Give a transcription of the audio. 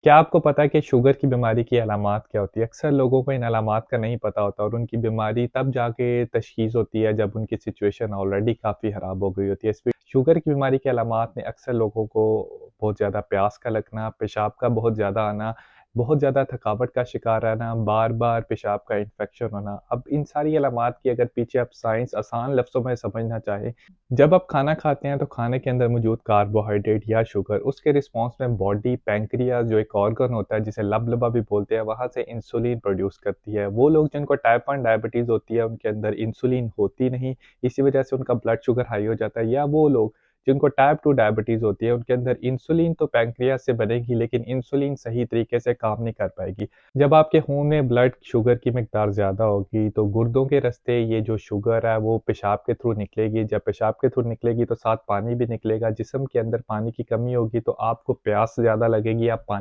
क्या आपको पता है कि शुगर की बीमारी की अलामात क्या होती है? अक्सर लोगों को इन अलामात का नहीं पता होता और उनकी बीमारी तब जाके तशख़ीस होती है जब उनकी सिचुएशन ऑलरेडी काफ़ी ख़राब हो गई होती है। शुगर की बीमारी की अलामात में अक्सर लोगों को बहुत ज़्यादा प्यास का लगना, पेशाब का बहुत ज़्यादा आना, बहुत ज़्यादा थकावट का शिकार रहना, बार-बार पेशाब का इन्फेक्शन होना। अब इन सारी अलामात की अगर पीछे आप साइंस आसान लफ्ज़ों में समझना चाहें, जब आप खाना खाते हैं तो खाने के अंदर मौजूद कार्बोहाइड्रेट या शुगर उसके रिस्पॉन्स में बॉडी पैंक्रियाज जो एक ऑर्गन होता है जिसे लबलबा भी बोलते हैं वहाँ से इंसुलिन प्रोड्यूस करती है। वो लोग जिनको टाइप 1 डायबिटीज़ होती है उनके अंदर इंसुलिन होती नहीं, इसी वजह से उनका ब्लड शुगर हाई हो जाता है। या वो लोग जिनको टाइप 2 डायबिटीज़ होती है उनके अंदर इंसुलिन तो पैंक्रियाज से बनेगी लेकिन इंसुलिन सही तरीके से काम नहीं कर पाएगी। जब आपके खून में ब्लड शुगर की मिकदार ज़्यादा होगी तो गुर्दों के रास्ते ये जो शुगर है वो पेशाब के थ्रू निकलेगी। जब पेशाब के थ्रू निकलेगी तो साथ पानी भी निकलेगा। जिस्म के अंदर पानी की कमी होगी तो आपको प्यास ज़्यादा लगेगी, आप पानी